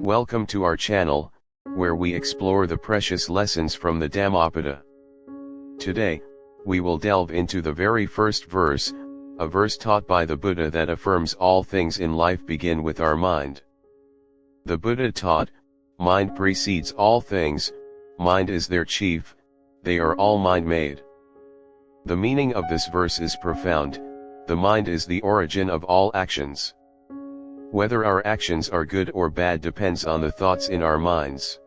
Welcome to our channel, where we explore the precious lessons from the Dhammapada. Today, we will delve into the very first verse, a verse taught by the Buddha that affirms all things in life begin with our mind. The Buddha taught, mind precedes all things, mind is their chief, they are all mind-made. The meaning of this verse is profound. The mind is the origin of all actions. Whether our actions are good or bad depends on the thoughts in our minds.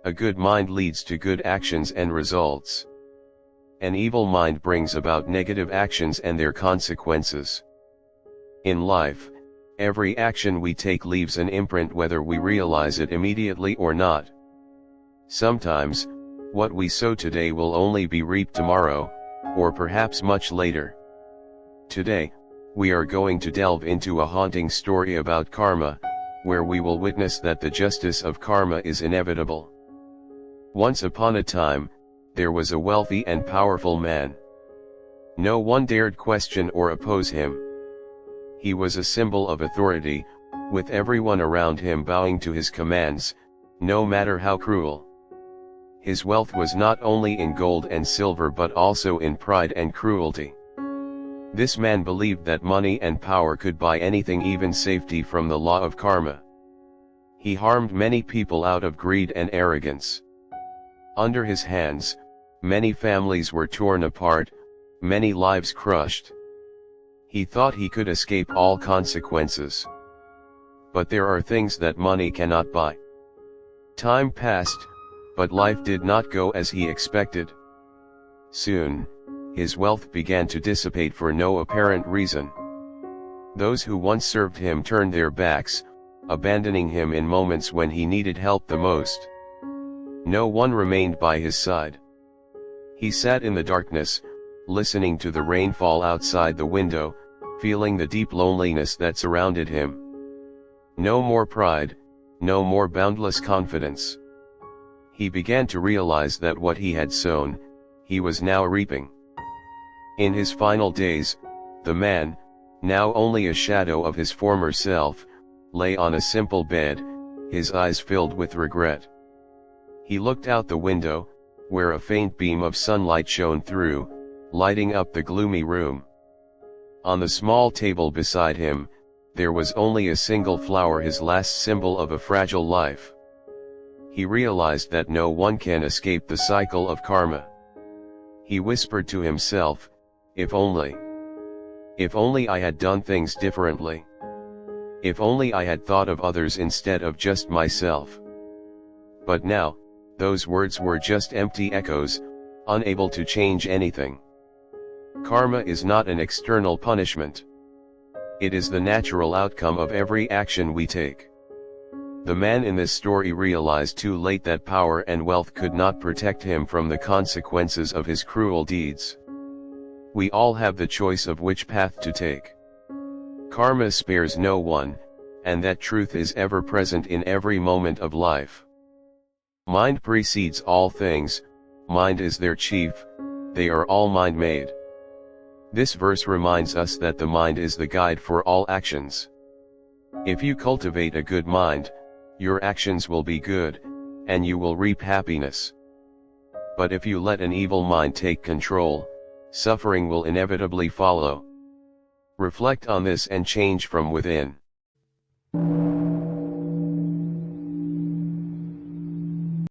A good mind leads to good actions and results. An evil mind brings about negative actions and their consequences. In life, every action we take leaves an imprint whether we realize it immediately or not. Sometimes, what we sow today will only be reaped tomorrow, or perhaps much later. Today, we are going to delve into a haunting story about karma, where we will witness that the justice of karma is inevitable. Once upon a time, there was a wealthy and powerful man. No one dared question or oppose him. He was a symbol of authority, with everyone around him bowing to his commands, no matter how cruel. His wealth was not only in gold and silver but also in pride and cruelty. This man believed that money and power could buy anything, even safety from the law of karma. He harmed many people out of greed and arrogance. Under his hands, many families were torn apart, many lives crushed. He thought he could escape all consequences. But there are things that money cannot buy. Time passed, but life did not go as he expected. Soon, his wealth began to dissipate for no apparent reason. Those who once served him turned their backs, abandoning him in moments when he needed help the most. No one remained by his side. He sat in the darkness, listening to the rain fall outside the window, feeling the deep loneliness that surrounded him. No more pride, no more boundless confidence. He began to realize that what he had sown, he was now reaping. In his final days, the man, now only a shadow of his former self, lay on a simple bed, his eyes filled with regret. He looked out the window, where a faint beam of sunlight shone through, lighting up the gloomy room. On the small table beside him, there was only a single flower, his last symbol of a fragile life. He realized that no one can escape the cycle of karma. He whispered to himself, if only I had done things differently. If only I had thought of others instead of just myself. But now, those words were just empty echoes, unable to change anything. Karma is not an external punishment. It is the natural outcome of every action we take. The man in this story realized too late that power and wealth could not protect him from the consequences of his cruel deeds. We all have the choice of which path to take. Karma spares no one, and that truth is ever present in every moment of life. Mind precedes all things, mind is their chief, they are all mind-made. This verse reminds us that the mind is the guide for all actions. If you cultivate a good mind, your actions will be good, and you will reap happiness. But if you let an evil mind take control, suffering will inevitably follow. Reflect on this and change from within.